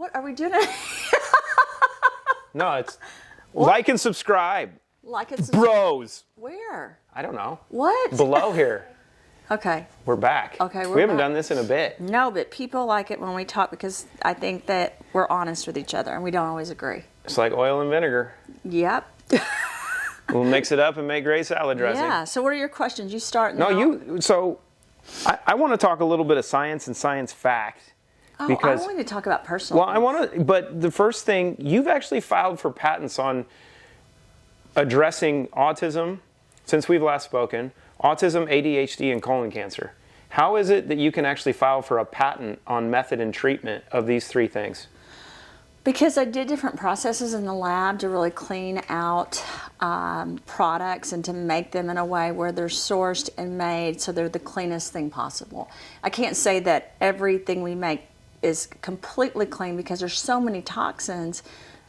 What are we doing? It? No, it's like and subscribe. Like it's Bros. Where? I don't know. What? Below here. Okay. We're back. Okay, we haven't back. done this in a bit. No, but people like it when we talk because I think that we're honest with each other and we don't always agree. It's like oil and vinegar. Yep. We'll mix it up and make great salad dressing. Yeah. So what are your questions? You start. So I want to talk a little bit of science and science fact. Oh, because, I wanted to talk about personal. Well, I want to, but the first thing, you've actually filed for patents on addressing autism since we've last spoken, autism, ADHD, and colon cancer. How is it that you can actually file for a patent on method and treatment of these three things? Because I did different processes in the lab to really clean out products and to make them in a way where they're sourced and made so they're the cleanest thing possible. I can't say that everything we make is completely clean because there's so many toxins,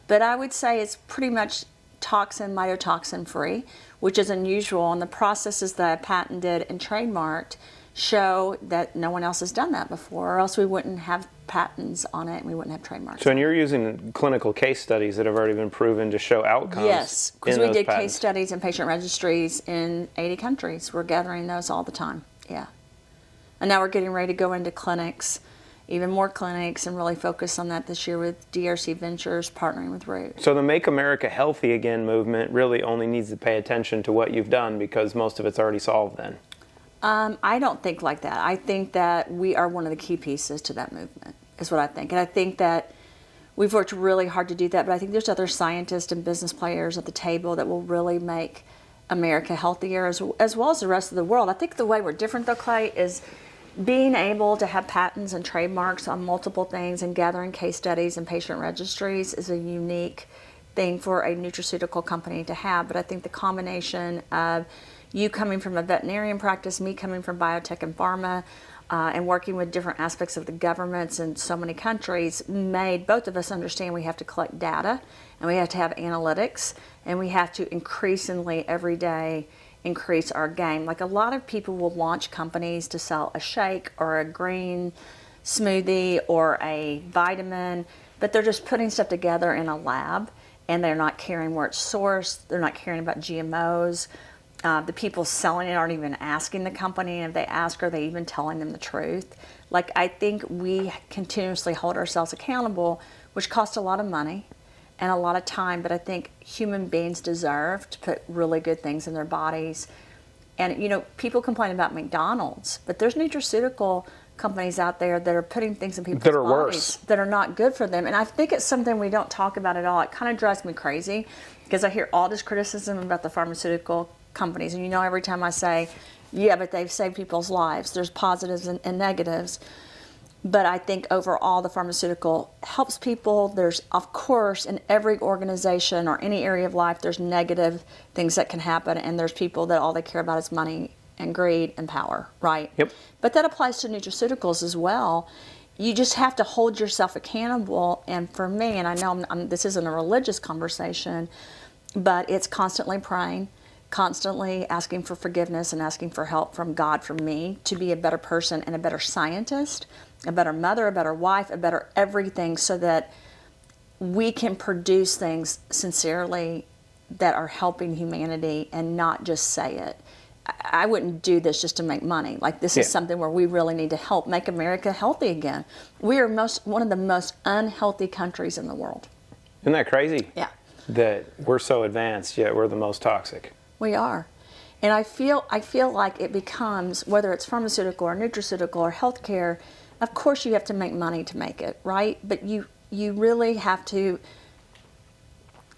but I would say it's pretty much mycotoxin free, which is unusual, and the processes that I patented and trademarked show that no one else has done that before, or else we wouldn't have patents on it and we wouldn't have trademarks. So, and you're using clinical case studies that have already been proven to show outcomes. Yes, because we did patents. Case studies and patient registries in 80 countries. We're gathering those all the time. Yeah. And now we're getting ready to go into clinics, even more clinics, and really focus on that this year with DRC Ventures partnering with Root. So the Make America Healthy Again movement really only needs to pay attention to what you've done because most of it's already solved then. I don't think like that. I think that we are one of the key pieces to that movement, is what I think. And I think that we've worked really hard to do that, but I think there's other scientists and business players at the table that will really make America healthier as well as the rest of the world. I think the way we're different, though, Clay, is being able to have patents and trademarks on multiple things and gathering case studies and patient registries is a unique thing for a nutraceutical company to have. But I think the combination of you coming from a veterinarian practice, me coming from biotech and pharma, and working with different aspects of the governments in so many countries made both of us understand we have to collect data and we have to have analytics and we have to increasingly every day increase our game. Like a lot of people will launch companies to sell a shake or a green smoothie or a vitamin, but they're just putting stuff together in a lab and they're not caring where it's sourced, they're not caring about GMOs. The people selling it aren't even asking the company, and if they ask, are they even telling them the truth? Like, I think we continuously hold ourselves accountable, which costs a lot of money and a lot of time, but I think human beings deserve to put really good things in their bodies. And, you know, people complain about McDonald's, but there's nutraceutical companies out there that are putting things in people's bodies worse, that are not good for them. And I think it's something we don't talk about at all. It kind of drives me crazy because I hear all this criticism about the pharmaceutical companies. And you know, every time I say, yeah, but they've saved people's lives, there's positives and negatives. But I think overall the pharmaceutical helps people. There's, of course, in every organization or any area of life, there's negative things that can happen. And there's people that all they care about is money and greed and power, right? Yep. But that applies to nutraceuticals as well. You just have to hold yourself accountable. And for me, and I know this isn't a religious conversation, but it's constantly praying, constantly asking for forgiveness and asking for help from God for me to be a better person and a better scientist, a better mother, a better wife, a better everything, so that we can produce things sincerely that are helping humanity and not just say it. I wouldn't do this just to make money. Like, this is something where we really need to help make America healthy again. We are one of the most unhealthy countries in the world. Isn't that crazy? Yeah. That we're so advanced, yet we're the most toxic. We are. And I feel like it becomes, whether it's pharmaceutical or nutraceutical or healthcare, of course you have to make money to make it, right? But you really have to,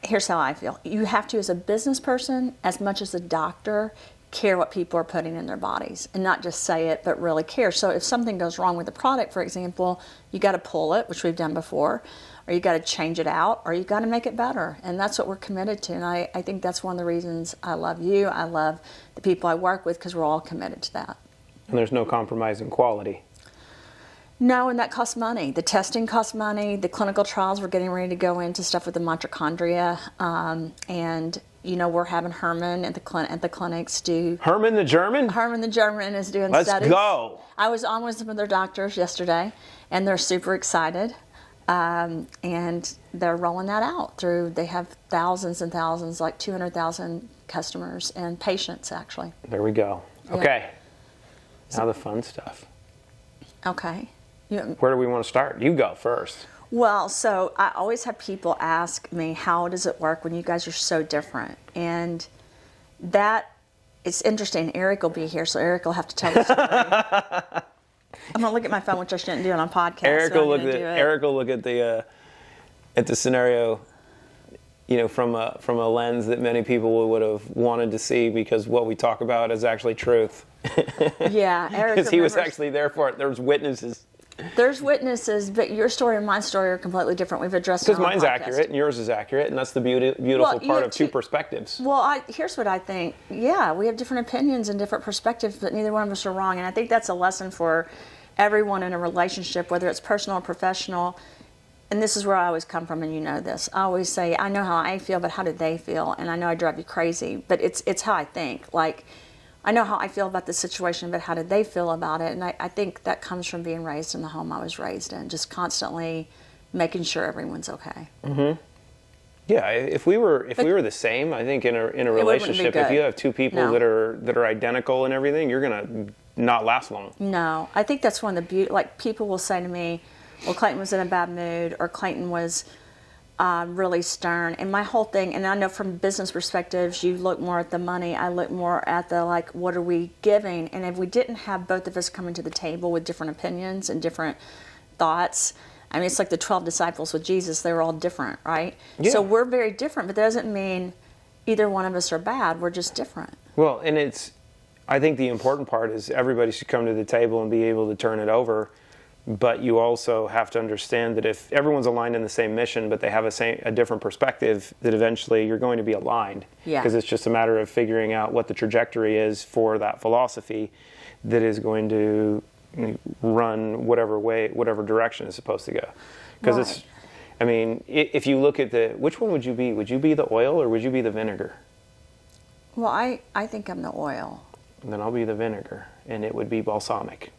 here's how I feel. You have to, as a business person, as much as a doctor, care what people are putting in their bodies and not just say it, but really care. So if something goes wrong with the product, for example, you got to pull it, which we've done before, or you got to change it out, or you got to make it better. And that's what we're committed to. And I think that's one of the reasons I love you. I love the people I work with, because we're all committed to that. And there's no compromise in quality. No, and that costs money. The testing costs money. The clinical trials, we're getting ready to go into stuff with the mitochondria. And, you know, we're having Herman at the clinics do... Herman the German? Herman the German is doing Let's studies. Go. I was on with some of their doctors yesterday, and they're super excited. And they're rolling that out they have thousands and thousands, like 200,000 customers and patients, actually. There we go. Yeah. Okay. Now the fun stuff. Okay. Where do we want to start? You go first. Well, so I always have people ask me, how does it work when you guys are so different? And that, it's interesting. Eric will be here, so Eric will have to tell the story. I'm going to look at my phone, which I shouldn't do on a podcast. Eric will look at the scenario, from a lens that many people would have wanted to see, because what we talk about is actually truth. Yeah, Eric. Because he was actually there for it. There's witnesses. There's witnesses, but your story and my story are completely different. We've addressed it on the podcast. Because mine's accurate and yours is accurate, and that's the beautiful part of two perspectives. Well, here's what I think. Yeah, we have different opinions and different perspectives, but neither one of us are wrong. And I think that's a lesson for everyone in a relationship, whether it's personal or professional. And this is where I always come from, and you know this. I always say, I know how I feel, but how do they feel? And I know I drive you crazy, but it's how I think. Like, I know how I feel about the situation, but how did they feel about it? And I think that comes from being raised in the home I was raised in, just constantly making sure everyone's okay. Mm-hmm. Yeah, if we were the same, I think in a relationship, if you have two people that are identical and everything, you're gonna not last long. No, I think that's one of the beauty. Like, people will say to me, "Well, Clayton was in a bad mood," or "Clayton was really stern." And my whole thing, and I know from business perspectives, you look more at the money, I look more at the, like, what are we giving? And if we didn't have both of us coming to the table with different opinions and different thoughts, I mean, it's like the 12 disciples with Jesus, they were all different, right? Yeah. So we're very different, but that doesn't mean either one of us are bad, we're just different. Well, and I think the important part is everybody should come to the table and be able to turn it over. But you also have to understand that if everyone's aligned in the same mission, but they have a different perspective, that eventually you're going to be aligned. Yeah. Because it's just a matter of figuring out what the trajectory is for that philosophy that is going to run whatever direction it's supposed to go. Because if you look at which one would you be? Would you be the oil or would you be the vinegar? Well, I think I'm the oil. And then I'll be the vinegar, and it would be balsamic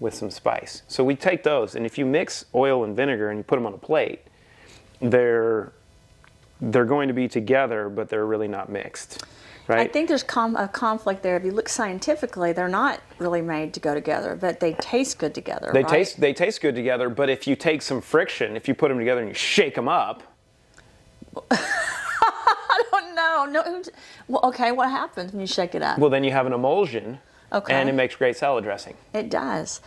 with some spice. So we take those, and if you mix oil and vinegar and you put them on a plate, they're going to be together, but they're really not mixed, right? I think there's a conflict there. If you look scientifically, they're not really made to go together, but they taste good together. They taste good together, but if you take some friction, if you put them together and you shake them up, I don't know. No. Well, okay, what happens when you shake it up? Well, then you have an emulsion. Okay. And it makes great salad dressing. It does.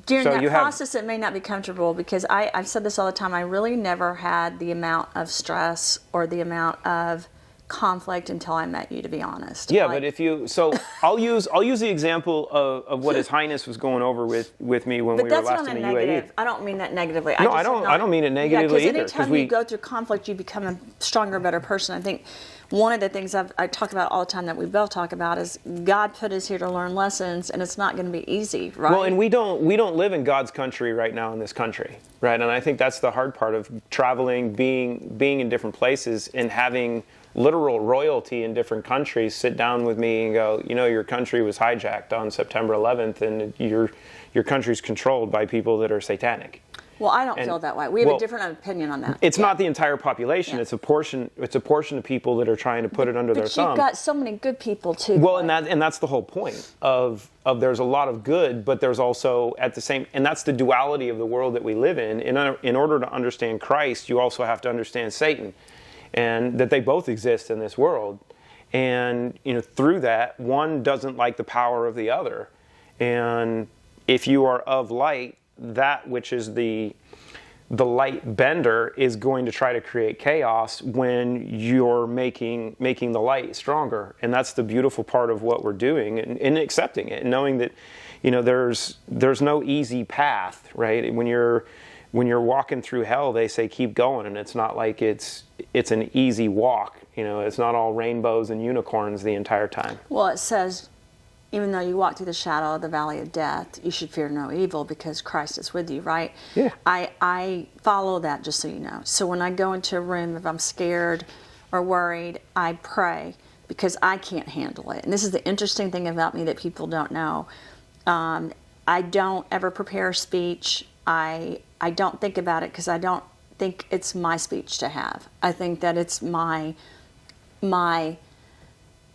During that process, it may not be comfortable, because I've said this all the time. I really never had the amount of stress or the amount of conflict until I met you, to be honest. Yeah, but I'll use the example of what His Highness was going over with me when we were last in the UAE. I don't mean that negatively. No, I don't mean it negatively either. Because anytime you go through conflict, you become a stronger, better person. I think one of the things I talk about all the time, that we both talk about, is God put us here to learn lessons, and it's not going to be easy, right? Well, and we don't live in God's country right now in this country, right? And I think that's the hard part of traveling, being in different places, and having literal royalty in different countries sit down with me and go, your country was hijacked on September 11th, and your country's controlled by people that are satanic. Well, I don't feel that way. We have a different opinion on that. It's not the entire population. Yeah. It's a portion of people that are trying to put it under their thumb. But you've got so many good people too. Well, and that's the whole point of there's a lot of good, but there's also and that's the duality of the world that we live in. In order to understand Christ, you also have to understand Satan, and that they both exist in this world. And through that, one doesn't like the power of the other. And if you are of light, that which is the light bender is going to try to create chaos when you're making the light stronger. And that's the beautiful part of what we're doing, and accepting it, and knowing that there's no easy path, right? When you're walking through hell, they say keep going, and it's not like it's an easy walk. It's not all rainbows and unicorns the entire time. Well, it says, even though you walk through the shadow of the valley of death, you should fear no evil, because Christ is with you, right? Yeah. I follow that, just so you know. So when I go into a room, if I'm scared or worried, I pray, because I can't handle it. And this is the interesting thing about me that people don't know. I don't ever prepare a speech. I don't think about it, because I don't think it's my speech to have. I think that it's my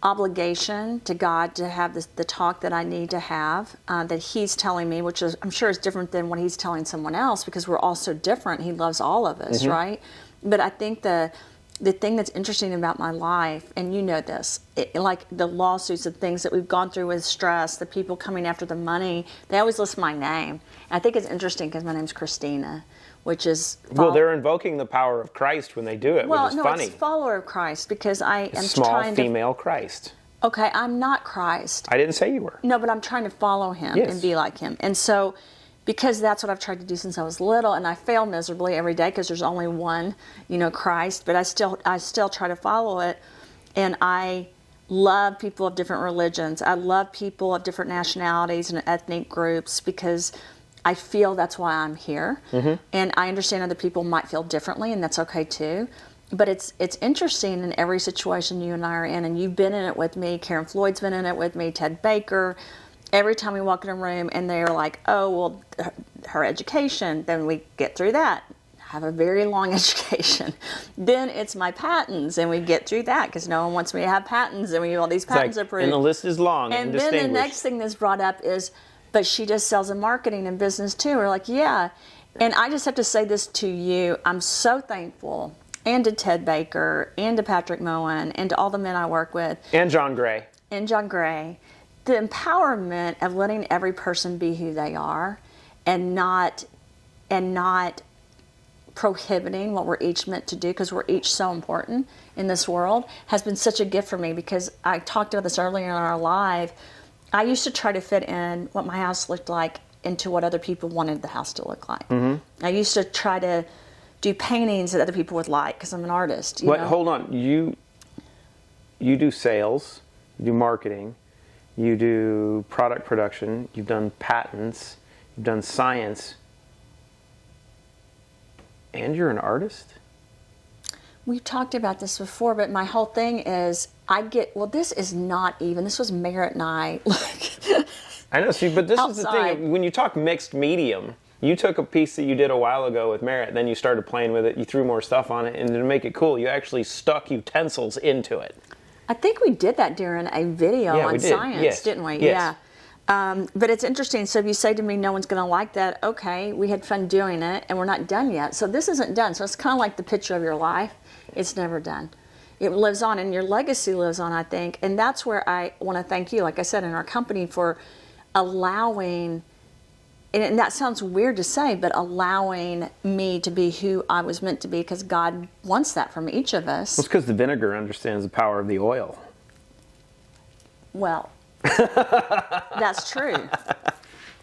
obligation to God to have the talk that I need to have, that He's telling me, which is, I'm sure is different than what He's telling someone else, because we're all so different. He loves all of us, right? But I think the thing that's interesting about my life, and you know this, like the lawsuits and things that we've gone through with stress, the people coming after the money, they always list my name. And I think it's interesting because my name's Christina, which is... Well, they're invoking the power of Christ when they do it, which is funny. Well, no, it's follower of Christ, because I am Small trying to... female Christ. Okay, I'm not Christ. I didn't say you were. No, but I'm trying to follow Him and be like Him. And so, because that's what I've tried to do since I was little, and I fail miserably every day because there's only one, Christ, but I still try to follow it. And I love people of different religions. I love people of different nationalities and ethnic groups, because I feel that's why I'm here. And I understand other people might feel differently, and that's okay too. But it's interesting in every situation you and I are in, and you've been in it with me. Karen Floyd's been in it with me. Ted Baker. Every time we walk in a room and they're like, oh, well, her education, then we get through that. Have a very long education. Then it's my patents, and we get through that because no one wants me to have patents, and we have all these patents approved. And the list is long and distinguished. Then the next thing that's brought up is, but she just sells in marketing and business too. We're like, yeah. And I just have to say this to you. I'm so thankful, and to Ted Baker, and to Patrick Moen, and to all the men I work with. And John Gray. The empowerment of letting every person be who they are, and not prohibiting what we're each meant to do, because we're each so important in this world, has been such a gift for me. Because I talked about this earlier in our live. I used to try to fit in what my house looked like into what other people wanted the house to look like. I used to try to do paintings that other people would like, because I'm an artist. Hold on. You do sales, you do marketing, you do product production, you've done patents, you've done science, and you're an artist? We've talked about this before, but my whole thing is, this is not even, this was Merritt and I. I know, see, but this outside. is the thing, when you talk mixed medium, you took a piece that you did a while ago with Merritt, then you started playing with it, you threw more stuff on it, and to make it cool, you actually stuck utensils into it. I think we did that during a video on science, didn't we? Yes. Yeah. But it's interesting. So if you say to me, no one's going to like that, okay, we had fun doing it, and we're not done yet. So this isn't done. So it's kind of like the picture of your life. It's never done. It lives on, and your legacy lives on, I think. And that's where I want to thank you, like I said, in our company, for allowing, and that sounds weird to say, but allowing me to be who I was meant to be, because God wants that from each of us. Well, it's because the vinegar understands the power of the oil. Well, that's true.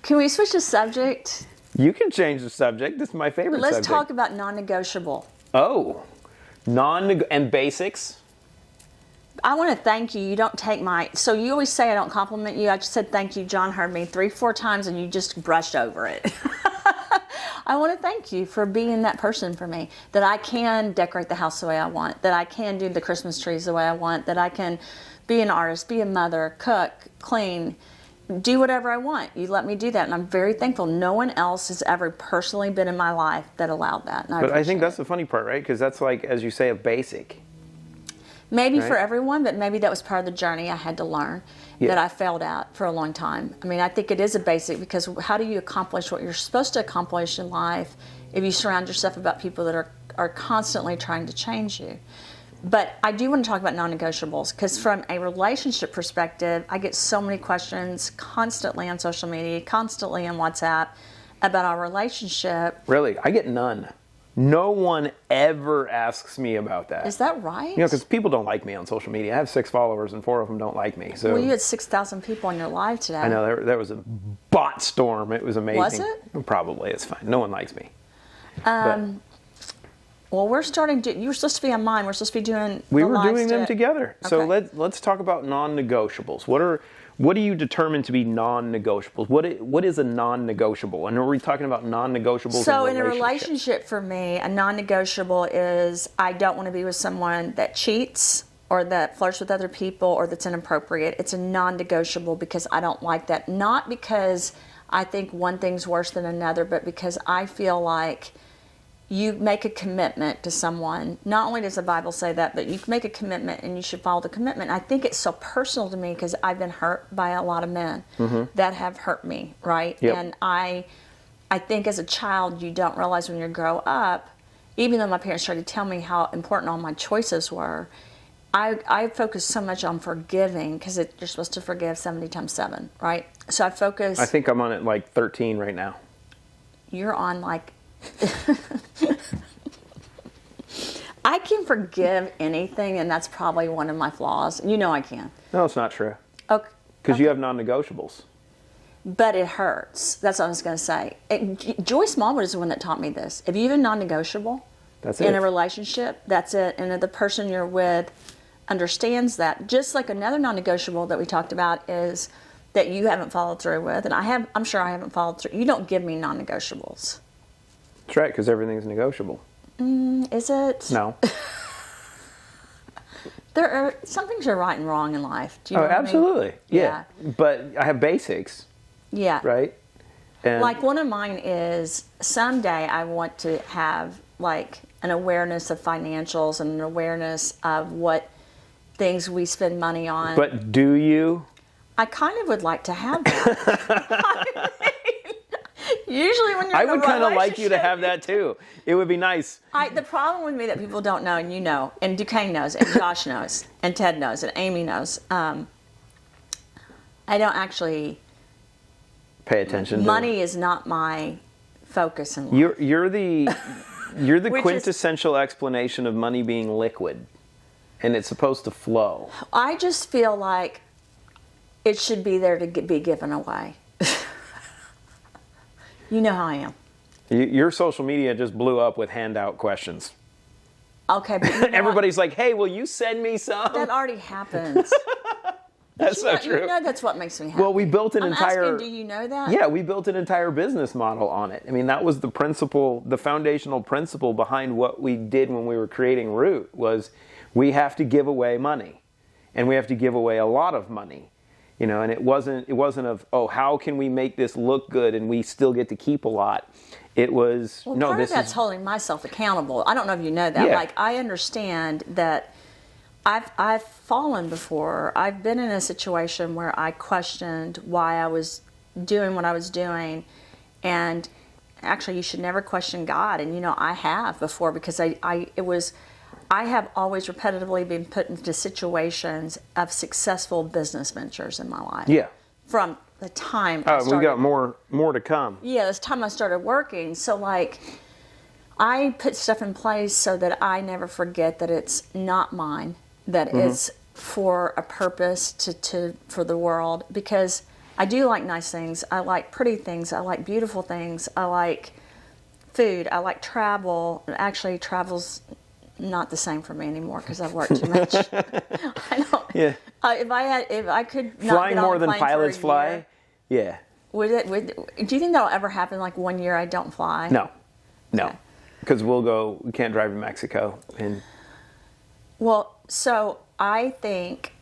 Can we switch the subject? You can change the subject. This is my favorite subject. Let's talk about non-negotiable. Oh, and basics. I want to thank you. You don't take so you always say I don't compliment you. I just said thank you. John heard me 3-4 times and you just brushed over it. I want to thank you for being that person for me, that I can decorate the house the way I want, that I can do the Christmas trees the way I want, that I can be an artist, be a mother, cook, clean, do whatever I want. You let me do that, and I'm very thankful. No one else has ever personally been in my life that allowed that. And I think that's the funny part, right? Because that's like, as you say, a basic. Maybe for everyone, but maybe that was part of the journey I had to learn that I failed at for a long time. I mean, I think it is a basic, because how do you accomplish what you're supposed to accomplish in life if you surround yourself about people that are constantly trying to change you? But I do want to talk about non-negotiables, because from a relationship perspective, I get so many questions constantly on social media, constantly on WhatsApp about our relationship. Really? I get none. No one ever asks me about that. Is that right? Because people don't like me on social media. I have 6 followers and 4 of them don't like me. So. Well, you had 6,000 people on your live today. I know, there was a bot storm. It was amazing. Was it? Probably. It's fine. No one likes me. Well, we're starting to, you were supposed to be on mine. We're supposed to be doing We were doing them together. Okay. So let's talk about non-negotiables. What do you determine to be non-negotiables? What is a non-negotiable? And are we talking about non-negotiables So in a relationship, for me, a non-negotiable is I don't want to be with someone that cheats or that flirts with other people or that's inappropriate. It's a non-negotiable because I don't like that. Not because I think one thing's worse than another, but because I feel like you make a commitment to someone. Not only does the Bible say that, but you make a commitment and you should follow the commitment. I think it's so personal to me because I've been hurt by a lot of men that have hurt me, right? Yep. And I think as a child, you don't realize when you grow up, even though my parents tried to tell me how important all my choices were, I focus so much on forgiving because you're supposed to forgive 70 times 7, right? So I focus. I think I'm on it like 13 right now. You're on like. I can forgive anything, and that's probably one of my flaws. You know I can. No, it's not true. Okay. Because you have non-negotiables. But it hurts. That's what I was going to say. Joy Smallwood is the one that taught me this. If you have a non-negotiable That's in it. a relationship, that's it. And if the person you're with understands that, just like another non-negotiable that we talked about is that you haven't followed through with, and I'm sure I haven't followed through. You don't give me non-negotiables. That's right, because everything's negotiable. Is it? No. There are some things are right and wrong in life. Do you know what absolutely. I mean? Yeah. But I have basics, Yeah. right? And Like one of mine is someday I want to have like an awareness of financials and an awareness of what things we spend money on. But do you? I kind of would like to have that. Usually when you're I in a would kind of like you to relationship, have that too. It would be nice. The problem with me that people don't know, and you know, and Duquesne knows, and Josh knows, and Ted knows, and Amy knows, I don't actually... Pay attention. Money is not my focus in life. You're the Which quintessential explanation of money being liquid, and it's supposed to flow. I just feel like it should be there to be given away. You know how I am. Your social media just blew up with handout questions. Okay, but you know Everybody's like, "Hey, will you send me some?" that already happens. That's so true. You know that's what makes me happy. Well, we built an I'm entire. asking, do you know that? Yeah, we built an entire business model on it. I mean, that was the principle, the foundational principle behind what we did when we were creating Root was we have to give away money, and we have to give away a lot of money. You know, and it wasn't of, oh, how can we make this look good and we still get to keep a lot? It was, Well, no, part this of that's is holding myself accountable. I don't know if you know that. Yeah. Like, I understand that I've fallen before. I've been in a situation where I questioned why I was doing what I was doing. And actually, you should never question God. And, you know, I have before because I have always repetitively been put into situations of successful business ventures in my life. Yeah. From the time I Oh, started. we got more to come. Yeah, this time I started working. So, like, I put stuff in place so that I never forget that it's not mine, that it's for a purpose for the world. Because I do like nice things. I like pretty things. I like beautiful things. I like food. I like travel. Actually, travel's not the same for me anymore because I've worked too much. I don't. Yeah. If I could not Flying get on more a than plane for a pilots fly. year, Yeah. do you think that'll ever happen? Like 1 year I don't fly? No. Okay. Because we can't drive in Mexico. And Well, so I think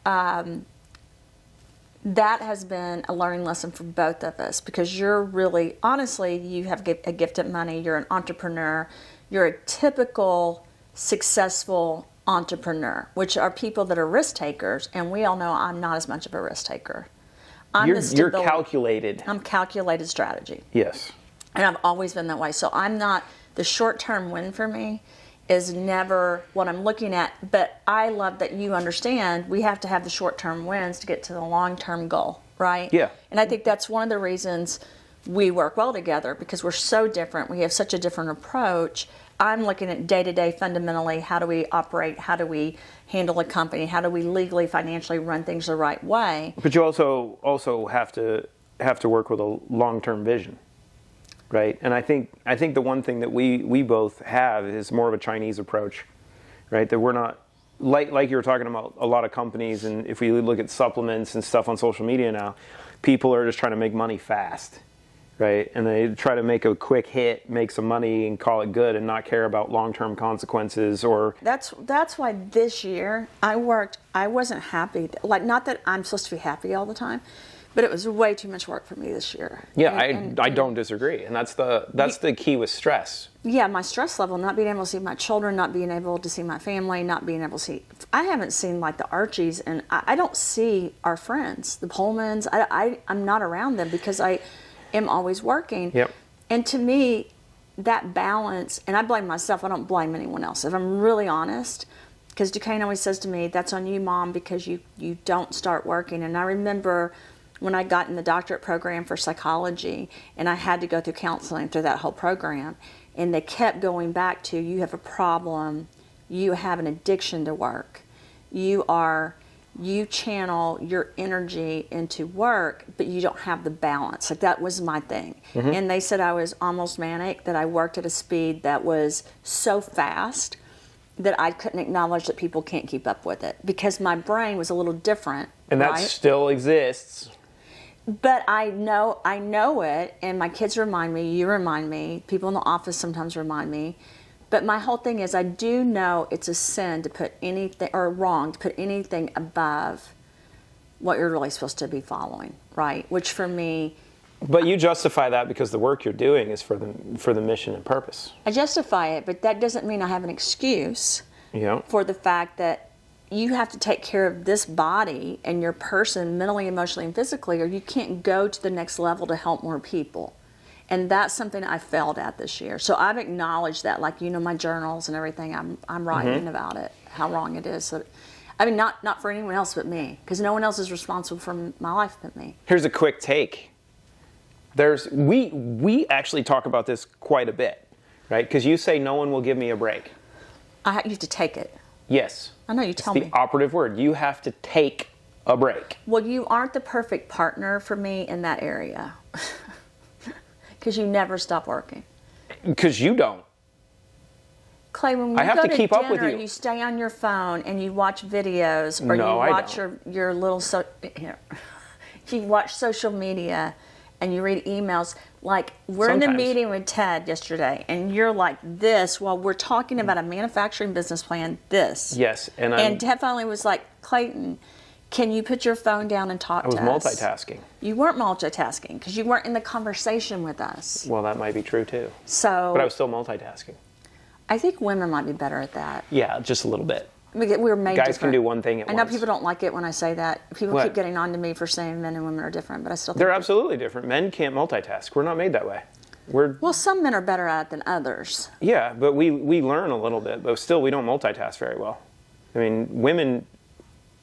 that has been a learning lesson for both of us because you're really, honestly, you have a gift at money. You're an entrepreneur. You're a typical successful entrepreneur, which are people that are risk takers. And we all know I'm not as much of a risk taker. you're calculated. I'm calculated strategy. Yes. And I've always been that way. So I'm not, the short-term win for me is never what I'm looking at. But I love that you understand we have to have the short-term wins to get to the long-term goal, right? Yeah. And I think that's one of the reasons we work well together because we're so different. We have such a different approach. I'm looking at day-to-day fundamentally, how do we operate? How do we handle a company? How do we legally, financially run things the right way? But you also have to work with a long-term vision, right? And I think the one thing that we both have is more of a Chinese approach, right? That we're not like you were talking about a lot of companies, and if we look at supplements and stuff on social media now, people are just trying to make money fast, right? And they try to make a quick hit, make some money, and call it good, and not care about long-term consequences or. That's why this year I wasn't happy. Like, not that I'm supposed to be happy all the time, But it was way too much work for me this year. Yeah, I don't disagree, and that's the key with stress. Yeah, my stress level, not being able to see my children, not being able to see my family, not being able to see. I haven't seen like the Archies, and I don't see our friends, the Pullmans. I'm not around them because I am always working. Yep. And to me, that balance, and I blame myself. I don't blame anyone else. If I'm really honest, because Duquesne always says to me, "That's on you, Mom, because you don't start working." And I remember when I got in the doctorate program for psychology, and I had to go through counseling through that whole program, and they kept going back to, you have a problem, you have an addiction to work, you channel your energy into work, but you don't have the balance. Like, that was my thing. And they said I was almost manic, that I worked at a speed that was so fast that I couldn't acknowledge that people can't keep up with it, because my brain was a little different. And that still exists. But I know it, and my kids remind me, you remind me, people in the office sometimes remind me. But my whole thing is, I do know it's a sin to put anything, or wrong to put anything above what you're really supposed to be following, right? Which for me... But you justify that because the work you're doing is for the mission and purpose. I justify it, but that doesn't mean I have an excuse for the fact that you have to take care of this body and your person mentally, emotionally, and physically, or you can't go to the next level to help more people. And that's something I failed at this year. So I've acknowledged that, like, my journals and everything, I'm writing about it, how wrong it is. So, I mean, not for anyone else but me, because no one else is responsible for my life but me. Here's a quick take. We actually talk about this quite a bit, right? Because you say no one will give me a break. You have to take it. Yes. I know, you tell me. It's the operative word. You have to take a break. Well, you aren't the perfect partner for me in that area. Because you never stop working. Because you don't. Clay, when we go to dinner, you stay on your phone and you watch videos, or you watch your little you watch social media and you read emails. Like, we're in the meeting with Ted yesterday, and you're like this while we're talking about a manufacturing business plan. This. Yes, and Ted finally was like, Clayton, can you put your phone down and talk to us? I was multitasking. You weren't multitasking because you weren't in the conversation with us. Well, that might be true too. But I was still multitasking. I think women might be better at that. Yeah, just a little bit. We're made Guys different. can do one thing at once. I know people don't like it when I say that. People keep getting on to me for saying men and women are different, but I still think they're absolutely different. Men can't multitask. We're not made that way. Well, some men are better at it than others. Yeah, but we learn a little bit, but still we don't multitask very well. I mean, women,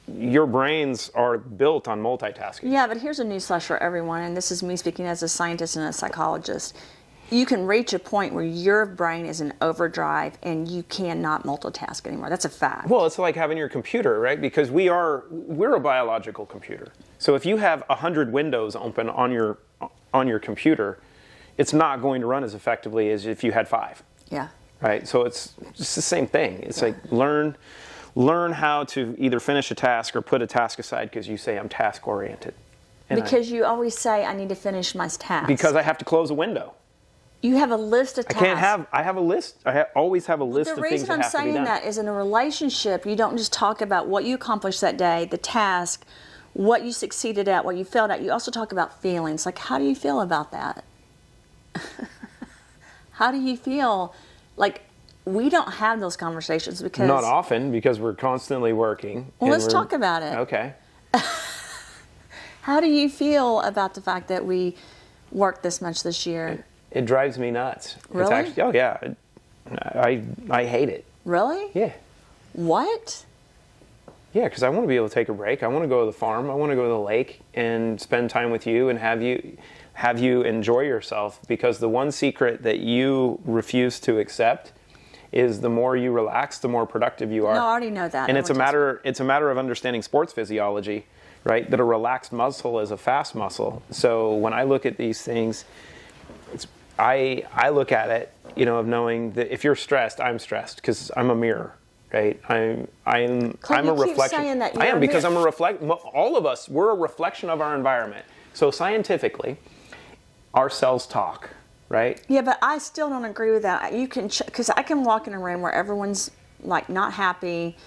your brains are built on multitasking. Yeah, but here's a newsflash for everyone, and this is me speaking as a scientist and a psychologist. You can reach a point where your brain is in overdrive and you cannot multitask anymore. That's a fact. Well, it's like having your computer, right? Because we're a biological computer. So if you have 100 windows open on your computer, it's not going to run as effectively as if you had 5. Yeah. Right? So it's just the same thing. It's like learn how to either finish a task or put a task aside, because you say I'm task oriented. Because you always say I need to finish my task. Because I have to close a window. You have a list of tasks. I have a list. Always have a list of things that have to be done. The reason I'm saying that is, in a relationship, you don't just talk about what you accomplished that day, the task, what you succeeded at, what you failed at. You also talk about feelings. Like, how do you feel about that? How do you feel? Like, we don't have those conversations because... Not often, because we're constantly working. Well, let's talk about it. Okay. How do you feel about the fact that we worked this much this year? It drives me nuts. Really? It's actually, oh yeah, I hate it. Really? Yeah. What? Yeah, because I want to be able to take a break. I want to go to the farm. I want to go to the lake and spend time with you and have you enjoy yourself. Because the one secret that you refuse to accept is the more you relax, the more productive you are. No, I already know that. And it's a matter of understanding sports physiology, right? That a relaxed muscle is a fast muscle. So when I look at these things, I look at it, of knowing that if you're stressed, I'm stressed because I'm a mirror, right? I'm a reflection. Saying that I am, because I'm a reflection. All of us, we're a reflection of our environment. So scientifically, our cells talk, right? Yeah, but I still don't agree with that. You can, because I can walk in a room where everyone's like not happy,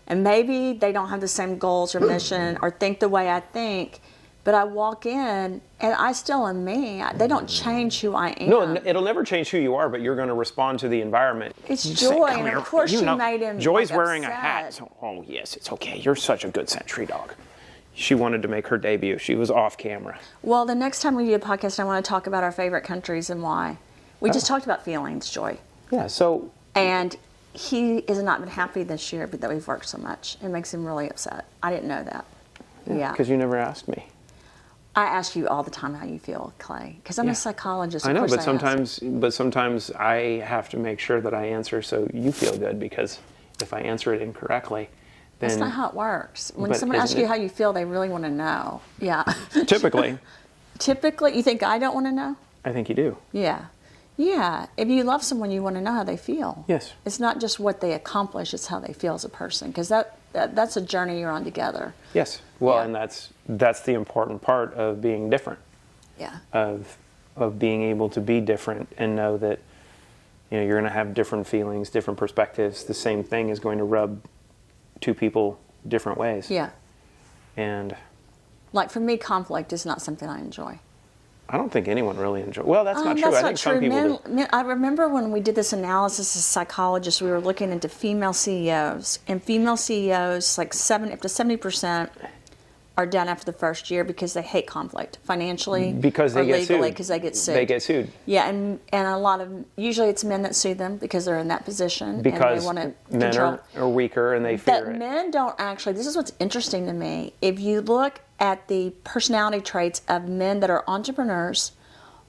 and maybe they don't have the same goals or mission or think the way I think. But I walk in, and I still am me. They don't change who I am. No, it'll never change who you are, but you're going to respond to the environment. It's You Joy, "Come and here." of course You she know, made him Joy's like, wearing a upset. hat. So, oh, yes, it's okay. You're such a good sentry dog. She wanted to make her debut. She was off camera. Well, the next time we do a podcast, I want to talk about our favorite countries and why. We just talked about feelings, Joy. Yeah, so... And he has not been happy this year that we've worked so much. It makes him really upset. I didn't know that. Yeah. Because you never asked me. I ask you all the time how you feel, Clay, because I'm a psychologist. I know, of course but sometimes I have to make sure that I answer so you feel good, because if I answer it incorrectly, then... That's not how it works. When But someone asks isn't you it- how you feel, they really want to know. Yeah. Typically, Typically, you think I don't want to know? I think you do. Yeah. Yeah. If you love someone, you want to know how they feel. Yes. It's not just what they accomplish, it's how they feel as a person, because that's a journey you're on together. Yes. Well, Yeah. and that's the important part of being different. Yeah. Of being able to be different and know that you're going to have different feelings, different perspectives. The same thing is going to rub two people different ways. Yeah. And Like for me, conflict is not something I enjoy. I don't think anyone really enjoys. Well, that's not true. That's I not think some true. people do. I remember when we did this analysis as psychologists, we were looking into female CEOs, and female CEOs, like up to 70%, are done after the first year because they hate conflict financially, Because they or get legally sued. because they get sued. They get sued. Yeah, and a lot of usually it's men that sue them because they're in that position Because and they want to men control. are weaker and they fear But it. men don't actually. This is what's interesting to me. If you look at the personality traits of men that are entrepreneurs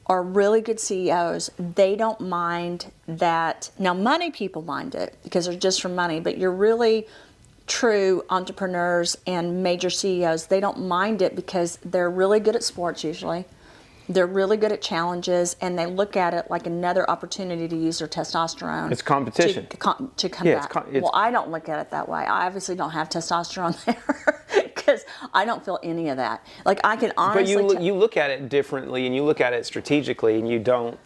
or really good CEOs, they don't mind that. Now, money people mind it because they're just for money, but you're really true entrepreneurs and major CEOs, they don't mind it because they're really good at sports usually. They're really good at challenges, and they look at it like another opportunity to use their testosterone. It's competition. To combat. Yeah, Well, I don't look at it that way. I obviously don't have testosterone there because I don't feel any of that. Like I can honestly. But you look at it differently, and you look at it strategically, and you don't.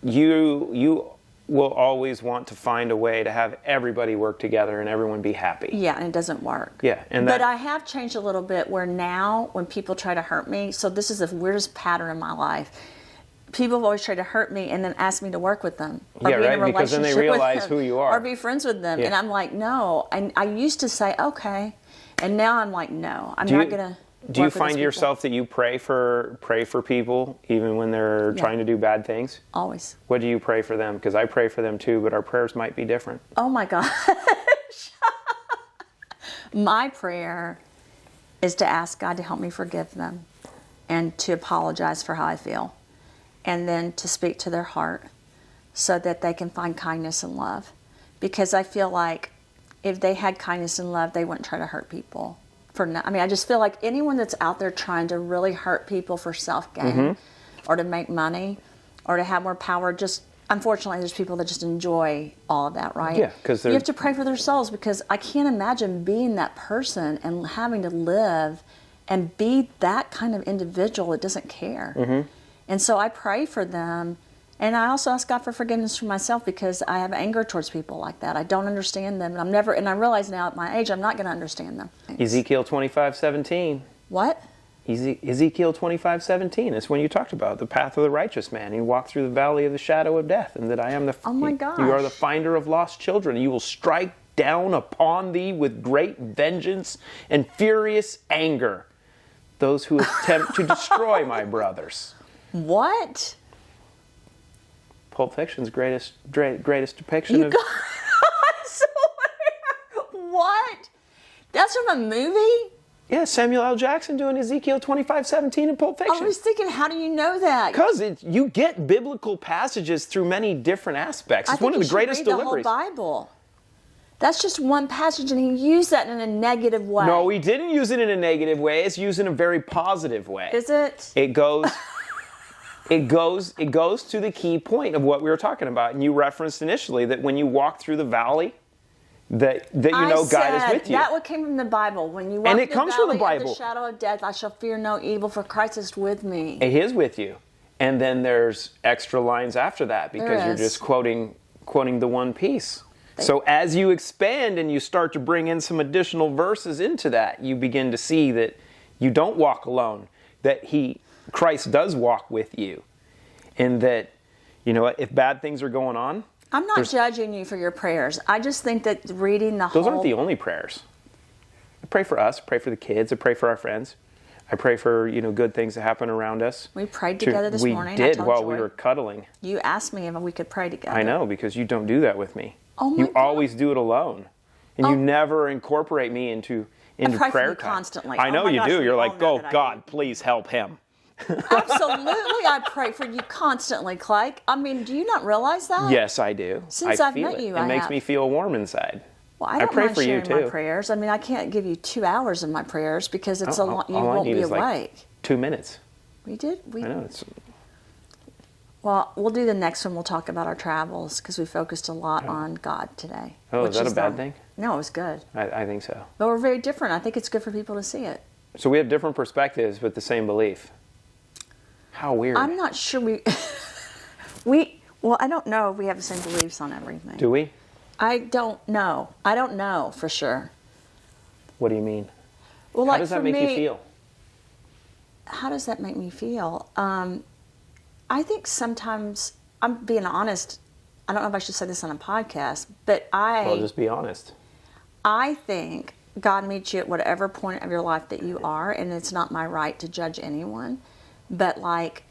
You will always want to find a way to have everybody work together and everyone be happy. Yeah, and it doesn't work. Yeah, and but I have changed a little bit where now when people try to hurt me, so this is the weirdest pattern in my life. People have always tried to hurt me and then ask me to work with them. Or Yeah, be in right, a because then they relationship with realize them, who you are. Or be friends with them. Yeah. And I'm like, no. And I used to say, okay. And now I'm like, no, I'm not going to. Do you find yourself that you pray for people even when they're trying to do bad things? Always. What do you pray for them? Because I pray for them too, but our prayers might be different. Oh my gosh. My prayer is to ask God to help me forgive them and to apologize for how I feel, and then to speak to their heart so that they can find kindness and love. Because I feel like if they had kindness and love, they wouldn't try to hurt people. I just feel like anyone that's out there trying to really hurt people for self-gain or to make money or to have more power, just unfortunately there's people that just enjoy all of that, right? Yeah, because you have to pray for their souls, because I can't imagine being that person and having to live and be that kind of individual that doesn't care. And so I pray for them. And I also ask God for forgiveness for myself because I have anger towards people like that. I don't understand them, and I realize now at my age I'm not going to understand them. Ezekiel 25:17. What? Ezekiel 25:17. It's when you talked about the path of the righteous man. You walk through the valley of the shadow of death, and that I am the. Oh my gosh. You are the finder of lost children. You will strike down upon thee with great vengeance and furious anger those who attempt to destroy my brothers. What? Pulp Fiction's greatest depiction of. I swear. What? That's from a movie? Yeah, Samuel L. Jackson doing Ezekiel 25:17 in Pulp Fiction. I was thinking, how do you know that? Because you get biblical passages through many different aspects. It's one of the greatest deliveries. The whole Bible. That's just one passage, and he used that in a negative way. No, he didn't use it in a negative way. It's used in a very positive way. Is it? It goes. It goes to the key point of what we were talking about. And you referenced initially that when you walk through the valley, that God is with you. That what came from the Bible. When you walk And it through comes the from the valley of Bible. the shadow of death, I shall fear no evil, for Christ is with me. He is with you. And then there's extra lines after that because you're just quoting the one piece. So as you expand and you start to bring in some additional verses into that, you begin to see that you don't walk alone. that Christ does walk with you, and that, you know, if bad things are going on, I'm not judging you for your prayers. I just think that reading those aren't the only prayers. I pray for us, I pray for the kids, I pray for our friends. I pray for, you know, good things to happen around us. We prayed together this morning. We did while we were cuddling. You asked me if we could pray together. I know, because you don't do that with me. Oh my You God. always do it alone. And you never incorporate me into I pray prayer for you time. constantly. I know my you gosh, do. we You're all like, know oh, that I God, do. please help him. Absolutely, I pray for you constantly, Clay. I mean, do you not realize that? Yes, I do. Since I I've feel met it. you, It I makes have. me feel warm inside. Well, I don't pray mind for you sharing my too. prayers. I mean, I can't give you 2 hours of my prayers because it's a lot. You All I won't need be is awake. like 2 minutes. We did. I know. It's Well, we'll do the next one. We'll talk about our travels because we focused a lot on God today. Oh, which is that a bad thing? No, it was good. I think so. But we're very different. I think it's good for people to see it. So we have different perspectives, but the same belief. How weird. I'm not sure well, I don't know if we have the same beliefs on everything. Do we? I don't know. I don't know for sure. What do you mean? Well, How like does that for make me, you feel? How does that make me feel? I think sometimes, I'm being honest, I don't know if I should say this on a podcast, but Well, just be honest. I think God meets you at whatever point of your life that you are, and it's not my right to judge anyone. But like,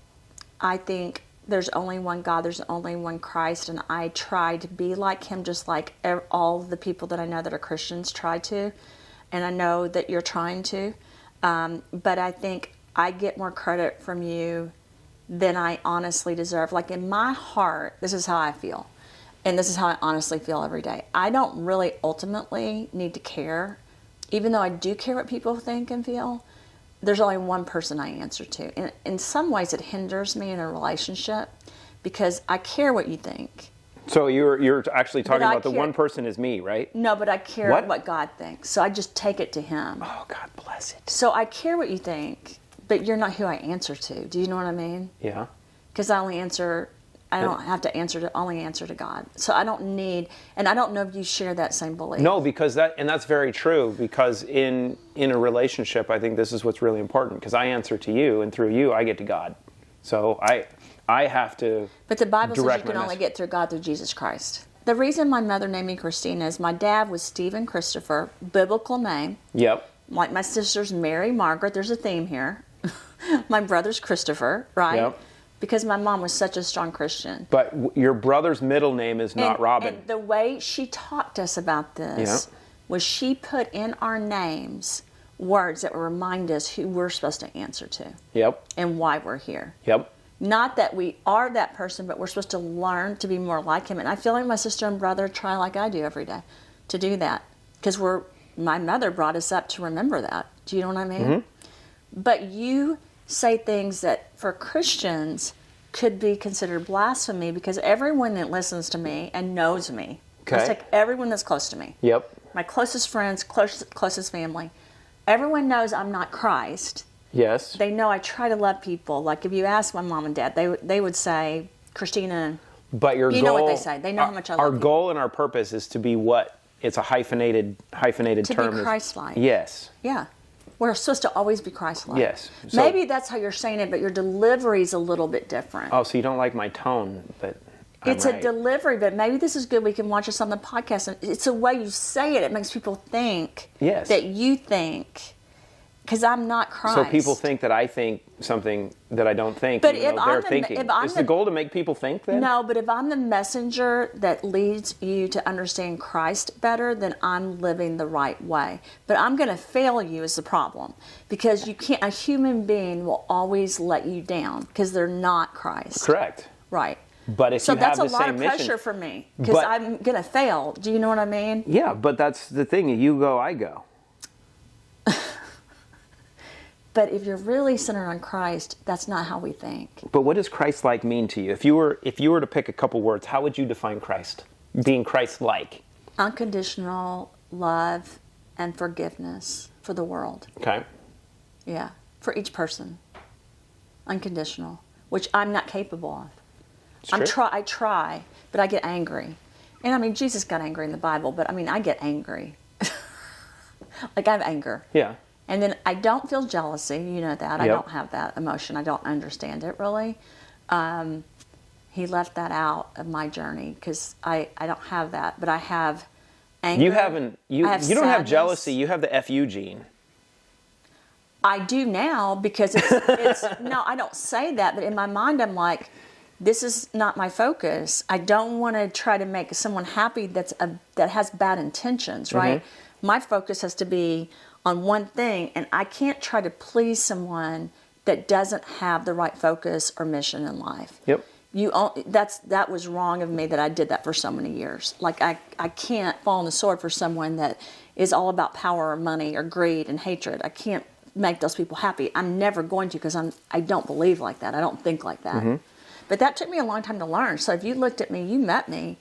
I think there's only one God, there's only one Christ, and I try to be like Him, just like all the people that I know that are Christians try to, and I know that you're trying to. But I think I get more credit from you than I honestly deserve. Like in my heart, this is how I feel. And this is how I honestly feel every day. I don't really ultimately need to care. Even though I do care what people think and feel, there's only one person I answer to. And in some ways it hinders me in a relationship because I care what you think. So you're actually talking I about the care- one person is me, right? No, but I care What? what God thinks. So I just take it to Him. Oh, God bless it. So I care what you think, but you're not who I answer to. Do you know what I mean? Yeah. Because I don't have to only answer to God. So I don't need, and I don't know if you share that same belief. No, because that's very true. Because in a relationship, I think this is what's really important. Because I answer to you, and through you, I get to God. So I have to. But the Bible says you direct my can only message. get through God through Jesus Christ. The reason my mother named me Christina is my dad was Stephen Christopher, biblical name. Yep. Like my sister's Mary Margaret. There's a theme here. My brother's Christopher, right? Yep. Because my mom was such a strong Christian. But your brother's middle name is not Robin. And the way she taught us about this was she put in our names words that would remind us who we're supposed to answer to Yep. and why we're here. Yep. Not that we are that person, but we're supposed to learn to be more like Him. And I feel like my sister and brother try like I do every day to do that. Because my mother brought us up to remember that. Do you know what I mean? Mm-hmm. But you say things that for Christians could be considered blasphemy because everyone that listens to me and knows me, let's Okay. take everyone that's close to me, Yep. my closest friends, closest family, everyone knows I'm not Christ. Yes. They know I try to love people. Like if you ask my mom and dad, they would say, Christina, But your you goal, know what they say. They know how much I love Our people. goal and our purpose is to be what? It's a hyphenated To term. be Christ-like. Yes. Yeah. We're supposed to always be Christ-like. Yes. So- Maybe that's how you're saying it, but your delivery is a little bit different. Oh, so you don't like my tone, but I'm It's right. a delivery, but maybe this is good. We can watch this on the podcast. And it's the way you say it. It makes people think Yes. that you think, because I'm not Christ. So people think that I think something that I don't think, But even if though I'm they're the- thinking. if I'm Is the goal to make people think then? No, but if I'm the messenger that leads you to understand Christ better, then I'm living the right way. But I'm going to fail you is the problem. Because you can't, a human being will always let you down because they're not Christ. Correct. Right. But if So you have that's the a lot same of mission, pressure for me because But- I'm going to fail. Do you know what I mean? yeah, but that's the thing. You go, I go. But if you're really centered on Christ, that's not how we think. But what does Christ-like mean to you? If you were to pick a couple words, how would you define Christ? Being Christ-like. Unconditional love and forgiveness for the world. Okay. Yeah, for each person. Unconditional, which I'm not capable of. It's true. I try, but I get angry. And I mean, Jesus got angry in the Bible, but I mean, I get angry. Like I have anger. Yeah. And then I don't feel jealousy. You know that. I Yep. don't have that emotion. I don't understand it really. He left that out of my journey because I don't have that. But I have anger. You haven't. You I have don't have sadness. jealousy. You have the FU gene. I do now because it's no, I don't say that, but in my mind I'm like, this is not my focus. I don't want to try to make someone happy that has bad intentions, right? My focus has to be on one thing, and I can't try to please someone that doesn't have the right focus or mission in life. Yep. That was wrong of me that I did that for so many years. Like I can't fall on the sword for someone that is all about power or money or greed and hatred. I can't make those people happy. I'm never going to because I don't believe like that. I don't think like that. But that took me a long time to learn. So if you looked at me, you met me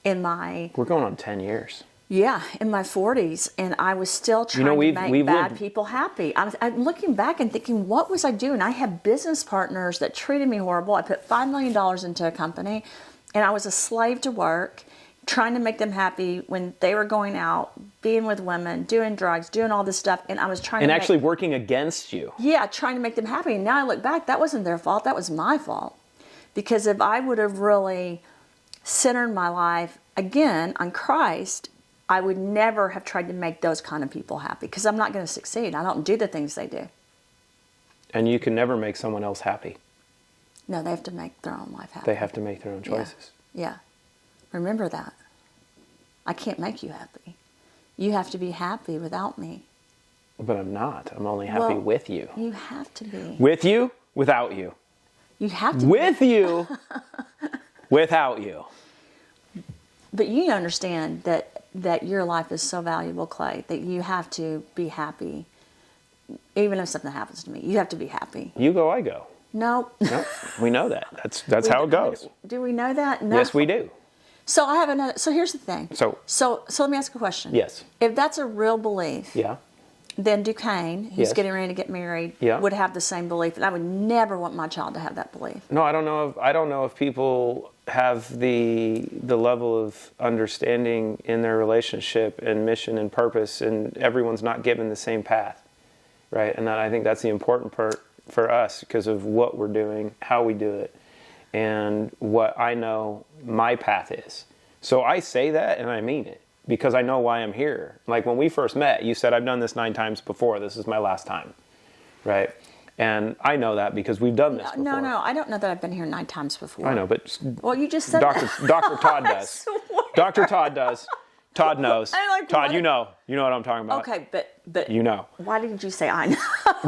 in my We're going on 10 years. in my 40s, and I was still trying to make bad people happy. I'm looking back and thinking, what was I doing? I had business partners that treated me horrible. I put $5 million into a company, and I was a slave to work, trying to make them happy when they were going out, being with women, doing drugs, doing all this stuff, and I was trying And to actually working against you. Yeah, trying to make them happy. And now I look back, that wasn't their fault, that was my fault. Because if I would have really centered my life, again, on Christ, I would never have tried to make those kind of people happy because I'm not going to succeed. I don't do the things they do. And you can never make someone else happy. No, they have to make their own life happy. They have to make their own choices. Yeah. Remember that. I can't make you happy. You have to be happy without me. But I'm not. I'm only happy Well, with you. You have to be. With you, without you. You have to With you, without you. But you understand that your life is so valuable, Clay, that you have to be happy. Even if something happens to me, you have to be happy. You go, I go. No. No, we know that. That's how it goes. Do we know that? No. Yes, we do. So I have another. So here's the thing. So let me ask a question. Yes. If that's a real belief, Yeah. then Duquesne, who's Yes. getting ready to get married, Yeah. would have the same belief, and I would never want my child to have that belief. No, I don't know if people have the level of understanding in their relationship and mission and purpose, and everyone's not given the same path, right? And I think that's the important part for us because of what we're doing, how we do it, and what I know my path is. So I say that and I mean it because I know why I'm here. Like when we first met, you said, I've done this 9 times before. This is my last time, right? And I know that because we've done this before. No, I don't know that I've been here 9 times before. I know, but Well, you just said Dr. Todd I does. swear. Dr. Todd does. Todd knows. I like Todd, what- you know what I'm talking about. Okay, but You know. why didn't you say I know?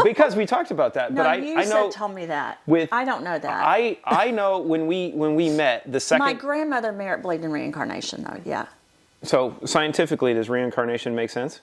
Because we talked about that. No, but you I know. said tell me that. I don't know that. I know when we met the second. My grandmother believed in reincarnation, though. Yeah. So scientifically, does reincarnation make sense?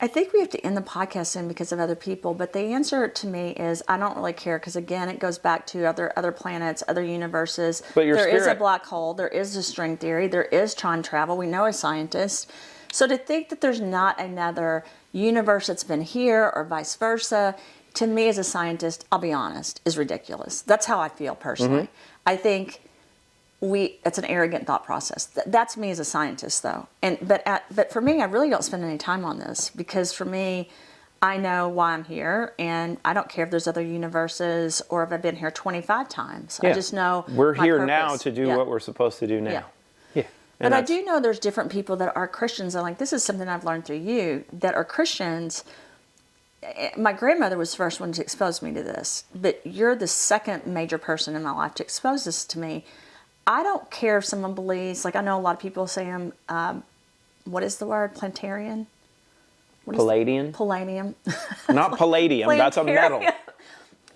I think we have to end the podcast soon because of other people, but the answer to me is I don't really care because again, it goes back to other planets, other universes. But your There is a spirit- black hole. There is a string theory. There is time travel. We know as scientists. So to think that there's not another universe that's been here or vice versa, to me as a scientist, I'll be honest, is ridiculous. That's how I feel personally. I think it's an arrogant thought process. That's me as a scientist, though. But for me, I really don't spend any time on this because for me, I know why I'm here, and I don't care if there's other universes or if I've been here 25 times. I just know we're my here now purpose. to do what we're supposed to do now. Yeah. Yeah. But I do know there's different people that are Christians, and like this is something I've learned through you that are Christians. My grandmother was the first one to expose me to this, but you're the second major person in my life to expose this to me. I don't care if someone believes, like I know a lot of people say I'm, what is the word, Plantarian? Palladium? Palladium. Not palladium, that's a metal.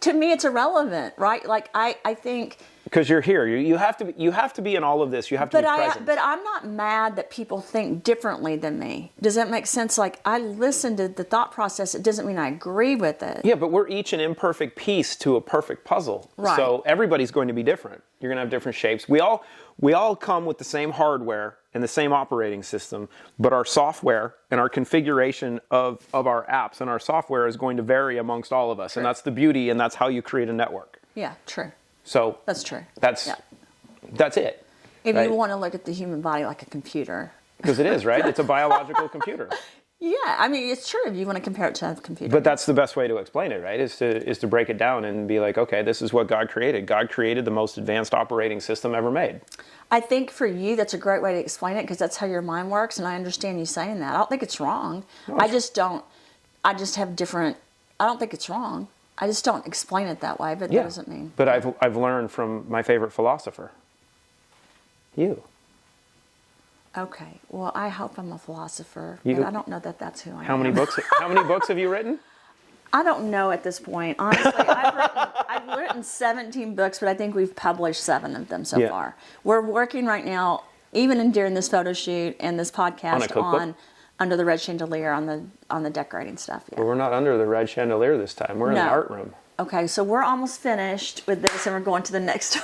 To me, it's irrelevant, right? Like I think... Because you're here. You have to be in all of this. You have to be present. But I'm not mad that people think differently than me. Does that make sense? Like I listen to the thought process. It doesn't mean I agree with it. Yeah, but we're each an imperfect piece to a perfect puzzle. Right. So everybody's going to be different. You're going to have different shapes. We all come with the same hardware and the same operating system, but our software and our configuration of our apps and our software is going to vary amongst all of us. True. And that's the beauty, and that's how you create a network. Yeah, true. So That's true. That's it. If right? you want to look at the human body like a computer. Because it is, right? It's a biological computer. Yeah, I mean, it's true if you want to compare it to a computer. But that's the best way to explain it, right? Is to break it down and be like, okay, this is what God created. God created the most advanced operating system ever made. I think for you, that's a great way to explain it because that's how your mind works, and I understand you saying that. I don't think it's wrong. No, I just don't. I just have different. I don't think it's wrong. I just don't explain it that way, but that doesn't mean. But I've learned from my favorite philosopher. You. Okay. Well, I hope I'm a philosopher, You- but I don't know that that's who I am. How many books? How many books have you written? I don't know at this point. Honestly, I've written 17 books, but I think we've published 7 of them so Yeah. far. We're working right now, even during this photo shoot and this podcast, cookbook? on Under the Red Chandelier on the decorating stuff. Yeah. Well, we're not under the red chandelier this time. We're in the No. art room. Okay, so we're almost finished with this, and we're going to the next one.